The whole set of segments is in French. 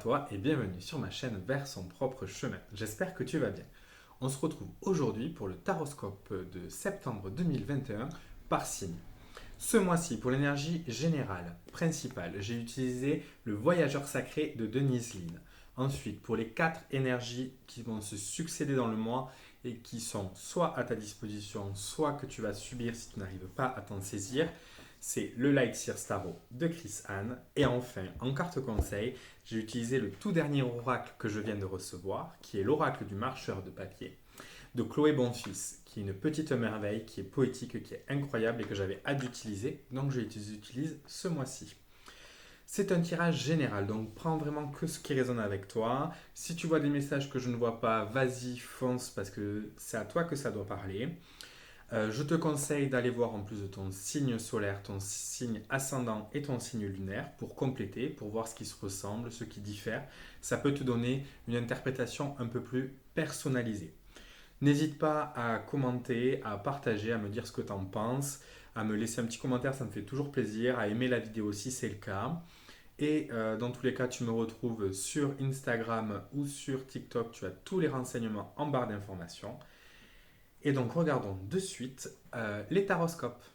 toi et bienvenue sur ma chaîne Vers son propre chemin. J'espère que tu vas bien. On se retrouve aujourd'hui pour le taroscope de septembre 2021 par signe. Ce mois-ci, pour l'énergie générale, principale, j'ai utilisé le voyageur sacré de Denise Lynn. Ensuite, pour les 4 énergies qui vont se succéder dans le mois et qui sont soit à ta disposition, soit que tu vas subir si tu n'arrives pas à t'en saisir, c'est le Lightseer Starro de Chris Anne. Et enfin, en carte conseil, j'ai utilisé le tout dernier oracle que je viens de recevoir, qui est l'oracle du marcheur de papier de Chloé Bonfils, qui est une petite merveille, qui est poétique, qui est incroyable et que j'avais hâte d'utiliser, donc je les utilise ce mois-ci. C'est un tirage général, donc prends vraiment que ce qui résonne avec toi. Si tu vois des messages que je ne vois pas, vas-y, fonce, parce que c'est à toi que ça doit parler. Je te conseille d'aller voir en plus de ton signe solaire, ton signe ascendant et ton signe lunaire pour compléter, pour voir ce qui se ressemble, ce qui diffère. Ça peut te donner une interprétation un peu plus personnalisée. N'hésite pas à commenter, à partager, à me dire ce que tu en penses, à me laisser un petit commentaire, ça me fait toujours plaisir, à aimer la vidéo si c'est le cas. Et dans tous les cas, tu me retrouves sur Instagram ou sur TikTok, tu as tous les renseignements en barre d'informations. Et donc regardons de suite les taroscopes.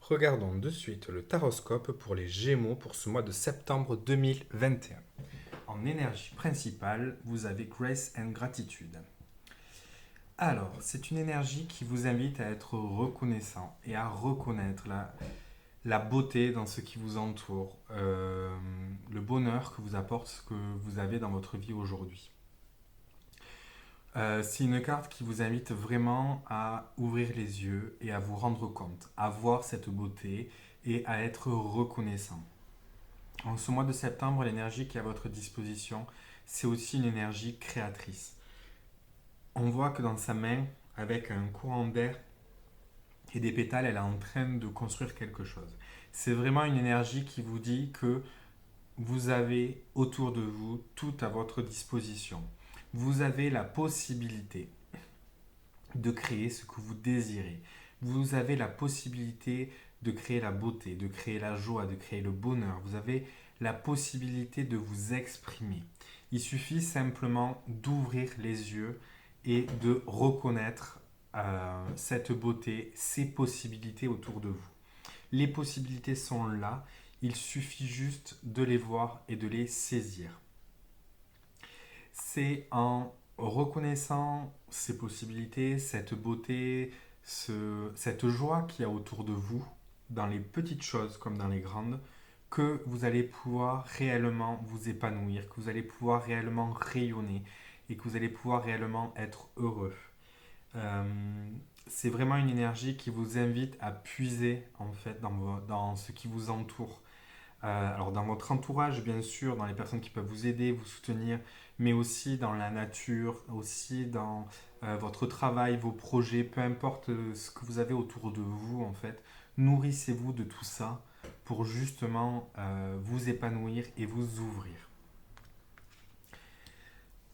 Regardons de suite le taroscope pour les Gémeaux pour ce mois de septembre 2021. En énergie principale, vous avez Grace and Gratitude. Alors, c'est une énergie qui vous invite à être reconnaissant et à reconnaître la beauté dans ce qui vous entoure, le bonheur que vous apporte ce que vous avez dans votre vie aujourd'hui. C'est une carte qui vous invite vraiment à ouvrir les yeux et à vous rendre compte, à voir cette beauté et à être reconnaissant. En ce mois de septembre, l'énergie qui est à votre disposition, c'est aussi une énergie créatrice. On voit que dans sa main, avec un courant d'air et des pétales, elle est en train de construire quelque chose. C'est vraiment une énergie qui vous dit que vous avez autour de vous tout à votre disposition. Vous avez la possibilité de créer ce que vous désirez. Vous avez la possibilité de créer la beauté, de créer la joie, de créer le bonheur. Vous avez la possibilité de vous exprimer. Il suffit simplement d'ouvrir les yeux et de reconnaître cette beauté, ces possibilités autour de vous. Les possibilités sont là, il suffit juste de les voir et de les saisir. C'est en reconnaissant ces possibilités, cette beauté, cette joie qu'il y a autour de vous, dans les petites choses comme dans les grandes, que vous allez pouvoir réellement vous épanouir, que vous allez pouvoir réellement rayonner et que vous allez pouvoir réellement être heureux. Euh, c'est vraiment une énergie qui vous invite à puiser en fait dans ce qui vous entoure. Alors dans votre entourage, bien sûr, dans les personnes qui peuvent vous aider, vous soutenir, mais aussi dans la nature, aussi dans votre travail, vos projets, peu importe ce que vous avez autour de vous en fait. Nourrissez-vous de tout ça pour justement vous épanouir et vous ouvrir.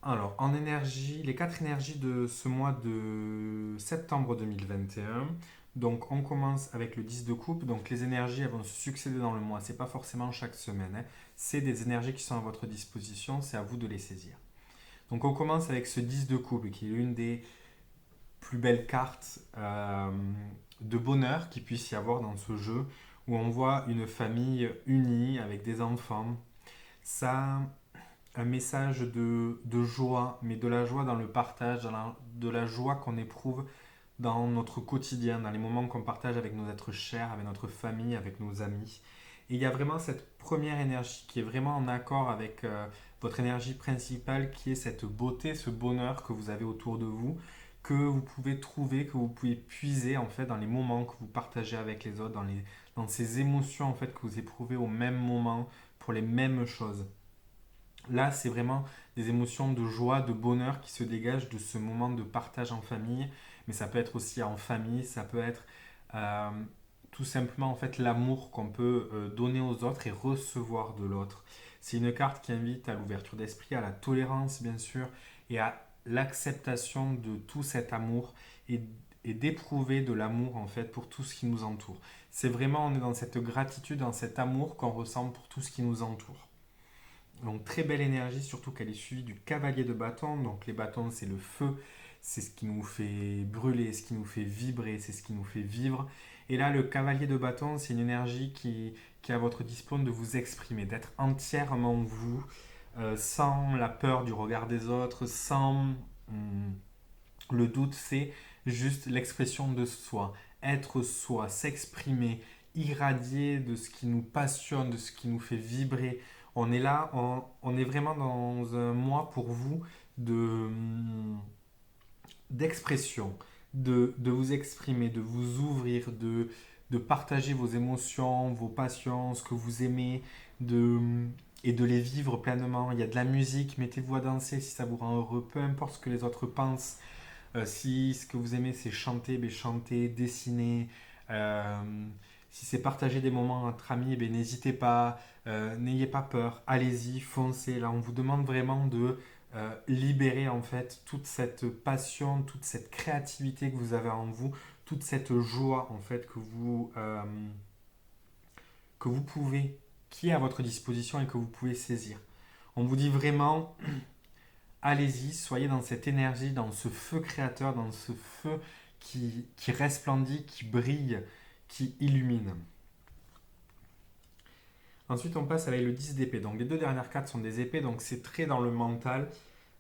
Alors, en énergie, les 4 énergies de ce mois de septembre 2021. Donc, on commence avec le 10 de coupe. Donc, les énergies elles vont se succéder dans le mois. C'est pas forcément chaque semaine, hein. C'est des énergies qui sont à votre disposition. C'est à vous de les saisir. Donc, on commence avec ce 10 de coupe qui est l'une des plus belles cartes de bonheur qu'il puisse y avoir dans ce jeu où on voit une famille unie avec des enfants. Ça un message de joie, mais de la joie dans le partage, de la joie qu'on éprouve dans notre quotidien, dans les moments qu'on partage avec nos êtres chers, avec notre famille, avec nos amis. Et il y a vraiment cette première énergie qui est vraiment en accord avec votre énergie principale, qui est cette beauté, ce bonheur que vous avez autour de vous, que vous pouvez trouver, que vous pouvez puiser en fait dans les moments que vous partagez avec les autres, dans ces émotions en fait que vous éprouvez au même moment pour les mêmes choses. Là, c'est vraiment des émotions de joie, de bonheur qui se dégagent de ce moment de partage en famille, mais ça peut être aussi en famille, ça peut être euh, tout simplement en fait l'amour qu'on peut donner aux autres et recevoir de l'autre. C'est une carte qui invite à l'ouverture d'esprit, à la tolérance bien sûr, et à l'acceptation de tout cet amour et d'éprouver de l'amour en fait pour tout ce qui nous entoure. C'est vraiment, on est dans cette gratitude, dans cet amour qu'on ressent pour tout ce qui nous entoure. Donc très belle énergie, surtout qu'elle est suivie du cavalier de bâton. Donc les bâtons, c'est le feu, c'est ce qui nous fait brûler, ce qui nous fait vibrer, c'est ce qui nous fait vivre. Et là, le cavalier de bâton, c'est une énergie qui est à votre disposition de vous exprimer, d'être entièrement vous, sans la peur du regard des autres, sans le doute, c'est juste l'expression de soi, être soi, s'exprimer, irradier de ce qui nous passionne, de ce qui nous fait vibrer. On est là, on est vraiment dans un mois pour vous de, d'expression, de vous exprimer, de vous ouvrir, de partager vos émotions, vos passions, ce que vous aimez, et de les vivre pleinement. Il y a de la musique, mettez-vous à danser si ça vous rend heureux, peu importe ce que les autres pensent. Si ce que vous aimez c'est chanter, ben chantez, dessiner. Euh, Si c'est partager des moments entre amis, ben n'hésitez pas, n'ayez pas peur, allez-y, foncez. Là, on vous demande vraiment de libérer en fait toute cette passion, toute cette créativité que vous avez en vous, toute cette joie en fait que vous pouvez, qui est à votre disposition et que vous pouvez saisir. On vous dit vraiment, allez-y, soyez dans cette énergie, dans ce feu créateur, dans ce feu qui resplendit, qui brille, qui illumine. Ensuite, on passe avec le 10 d'épée. Donc, les deux dernières cartes sont des épées, donc c'est très dans le mental.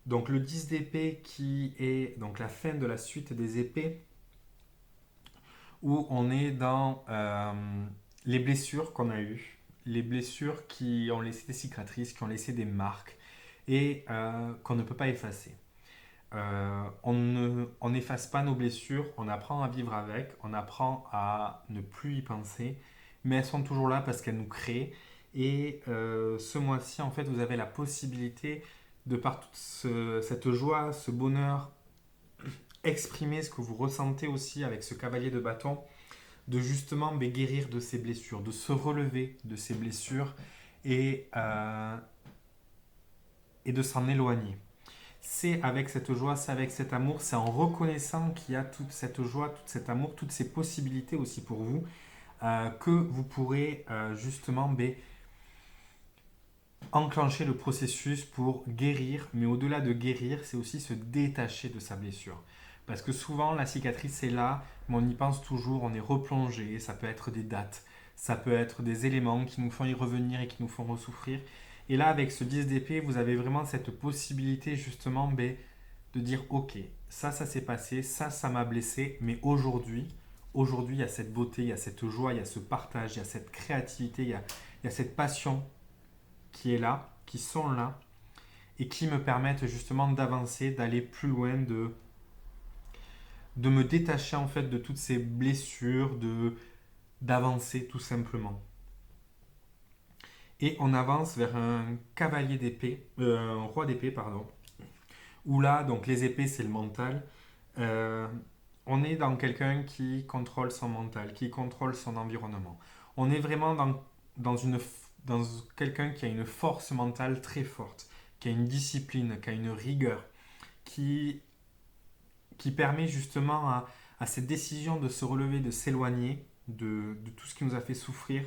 Donc, le 10 d'épée qui est donc la fin de la suite des épées, où on est dans les blessures qu'on a eues, les blessures qui ont laissé des cicatrices, qui ont laissé des marques et qu'on ne peut pas effacer. On n'efface pas nos blessures, on apprend à vivre avec, on apprend à ne plus y penser, mais elles sont toujours là parce qu'elles nous créent. Et ce mois-ci, en fait, vous avez la possibilité, de par toute cette joie, ce bonheur, exprimer ce que vous ressentez aussi avec ce cavalier de bâton, de justement guérir de ces blessures, de se relever de ces blessures et, euh, et de s'en éloigner. C'est avec cette joie, c'est avec cet amour, c'est en reconnaissant qu'il y a toute cette joie, tout cet amour, toutes ces possibilités aussi pour vous, que vous pourrez justement enclencher le processus pour guérir. Mais au-delà de guérir, c'est aussi se détacher de sa blessure. Parce que souvent, la cicatrice est là, mais on y pense toujours, on est replongé, ça peut être des dates, ça peut être des éléments qui nous font y revenir et qui nous font ressouffrir. Et là, avec ce 10 d'épée, vous avez vraiment cette possibilité justement de dire ok, ça s'est passé, ça m'a blessé, mais aujourd'hui, il y a cette beauté, il y a cette joie, il y a ce partage, il y a cette créativité, il y a cette passion qui est là, qui sont là, et qui me permettent justement d'avancer, d'aller plus loin, de me détacher en fait de toutes ces blessures, d'avancer tout simplement. Et on avance vers un cavalier d'épée, un roi d'épée, pardon, où là, donc les épées, c'est le mental. Euh, on est dans quelqu'un qui contrôle son mental, qui contrôle son environnement. On est vraiment dans quelqu'un qui a une force mentale très forte, qui a une discipline, qui a une rigueur, qui, qui permet justement à cette décision de se relever, de s'éloigner de tout ce qui nous a fait souffrir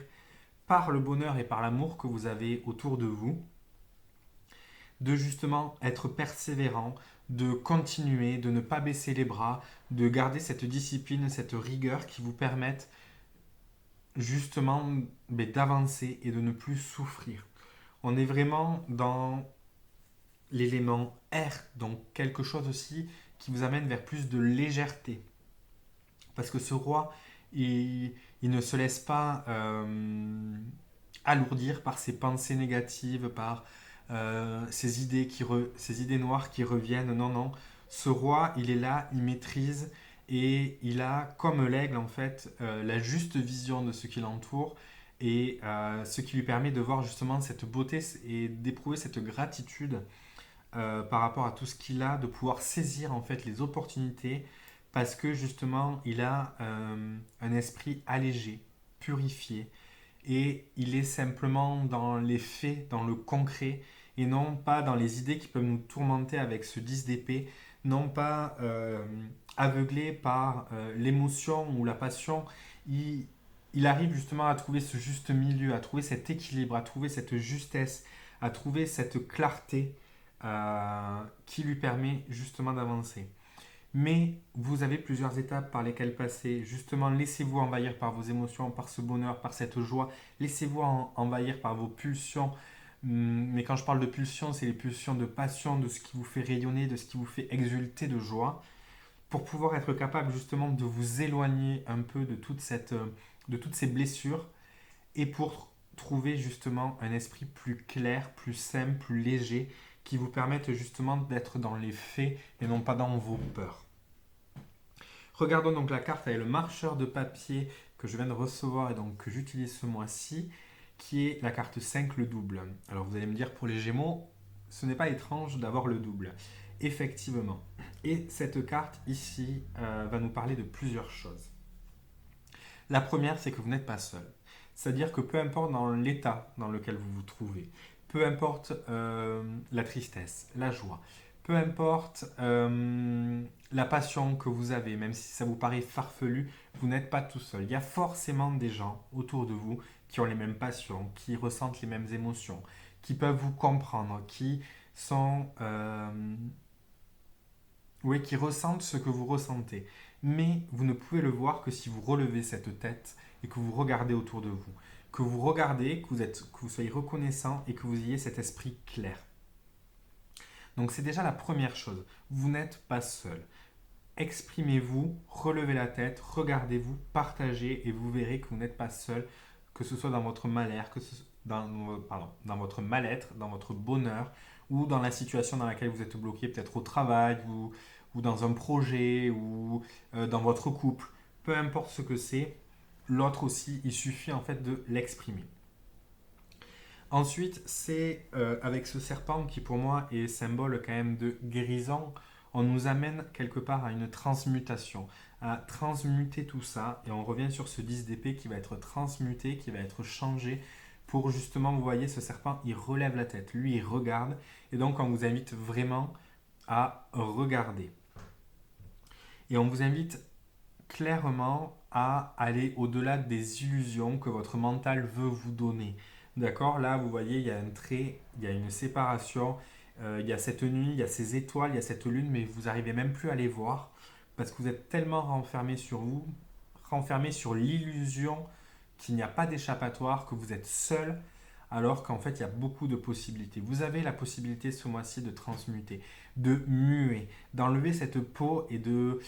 par le bonheur et par l'amour que vous avez autour de vous, de justement être persévérant, de continuer, de ne pas baisser les bras, de garder cette discipline, cette rigueur qui vous permettent justement d'avancer et de ne plus souffrir. On est vraiment dans l'élément R, donc quelque chose aussi qui vous amène vers plus de légèreté. Parce que ce roi, il ne se laisse pas alourdir par ses pensées négatives, par ces idées noires qui reviennent. Non, non. Ce roi, il est là, il maîtrise et il a, comme l'aigle en fait, la juste vision de ce qui l'entoure et ce qui lui permet de voir justement cette beauté et d'éprouver cette gratitude par rapport à tout ce qu'il a, de pouvoir saisir en fait les opportunités parce que justement il a un esprit allégé, purifié et il est simplement dans les faits, dans le concret et non pas dans les idées qui peuvent nous tourmenter avec ce 10 d'épée, non pas aveuglé par l'émotion ou la passion. Il arrive justement à trouver ce juste milieu, à trouver cet équilibre, à trouver cette justesse, à trouver cette clarté qui lui permet justement d'avancer. Mais vous avez plusieurs étapes par lesquelles passer. Justement, laissez-vous envahir par vos émotions, par ce bonheur, par cette joie. Laissez-vous envahir par vos pulsions. Mais quand je parle de pulsions, c'est les pulsions de passion, de ce qui vous fait rayonner, de ce qui vous fait exulter de joie, pour pouvoir être capable justement de vous éloigner un peu de toutes ces blessures et pour trouver justement un esprit plus clair, plus simple, plus léger, qui vous permette justement d'être dans les faits et non pas dans vos peurs. Regardons donc la carte avec le marcheur de papier que je viens de recevoir et donc que j'utilise ce mois-ci, qui est la carte 5, le double. Alors vous allez me dire, pour les Gémeaux, ce n'est pas étrange d'avoir le double. Effectivement. Et cette carte ici va nous parler de plusieurs choses. La première, c'est que vous n'êtes pas seul. C'est-à-dire que peu importe dans l'état dans lequel vous vous trouvez, peu importe la tristesse, la joie, peu importe la passion que vous avez, même si ça vous paraît farfelu, vous n'êtes pas tout seul. Il y a forcément des gens autour de vous qui ont les mêmes passions, qui ressentent les mêmes émotions, qui peuvent vous comprendre, qui sont... oui, qui ressentent ce que vous ressentez. Mais vous ne pouvez le voir que si vous relevez cette tête et que vous regardez autour de vous. Que vous regardez, que vous soyez reconnaissant et que vous ayez cet esprit clair. Donc c'est déjà la première chose. Vous n'êtes pas seul. Exprimez-vous, relevez la tête, regardez-vous, partagez et vous verrez que vous n'êtes pas seul, que ce soit dans votre malheur, que ce soit dans votre mal-être, dans votre bonheur ou dans la situation dans laquelle vous êtes bloqué, peut-être au travail ou dans un projet ou dans votre couple. Peu importe ce que c'est, l'autre aussi, il suffit en fait de l'exprimer. Ensuite, c'est avec ce serpent qui pour moi est symbole quand même de guérison, on nous amène quelque part à une transmutation, à transmuter tout ça et on revient sur ce 10 d'épée qui va être transmuté, qui va être changé pour justement, vous voyez, ce serpent, il relève la tête, lui, il regarde et donc on vous invite vraiment à regarder. Et on vous invite clairement à aller au-delà des illusions que votre mental veut vous donner. D'accord? Là, vous voyez, il y a un trait, il y a une séparation, il y a cette nuit, il y a ces étoiles, il y a cette lune, mais vous n'arrivez même plus à les voir parce que vous êtes tellement renfermé sur vous, renfermé sur l'illusion qu'il n'y a pas d'échappatoire, que vous êtes seul, alors qu'en fait, il y a beaucoup de possibilités. Vous avez la possibilité ce mois-ci de transmuter, de muer, d'enlever cette peau et de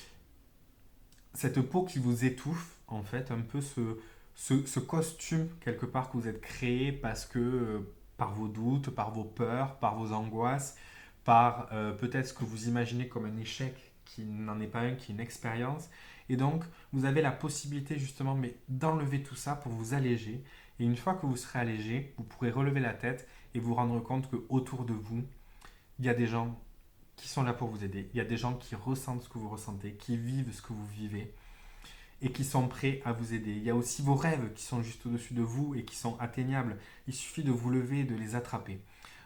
cette peau qui vous étouffe, en fait, un peu ce costume quelque part que vous êtes créé parce que par vos doutes, par vos peurs, par vos angoisses, par peut-être ce que vous imaginez comme un échec qui n'en est pas un, qui est une expérience. Et donc, vous avez la possibilité justement mais d'enlever tout ça pour vous alléger. Et une fois que vous serez allégé, vous pourrez relever la tête et vous rendre compte qu'autour de vous, il y a des gens qui sont là pour vous aider. Il y a des gens qui ressentent ce que vous ressentez, qui vivent ce que vous vivez et qui sont prêts à vous aider. Il y a aussi vos rêves qui sont juste au-dessus de vous et qui sont atteignables. Il suffit de vous lever et de les attraper.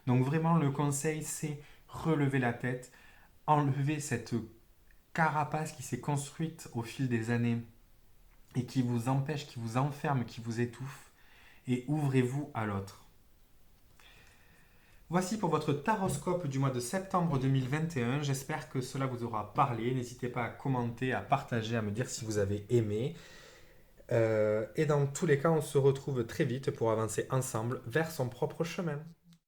Donc vraiment, le conseil, c'est relever la tête, enlever cette carapace qui s'est construite au fil des années et qui vous empêche, qui vous enferme, qui vous étouffe, et ouvrez-vous à l'autre. Voici pour votre taroscope du mois de septembre 2021. J'espère que cela vous aura parlé. N'hésitez pas à commenter, à partager, à me dire si vous avez aimé. Et dans tous les cas, on se retrouve très vite pour avancer ensemble vers son propre chemin.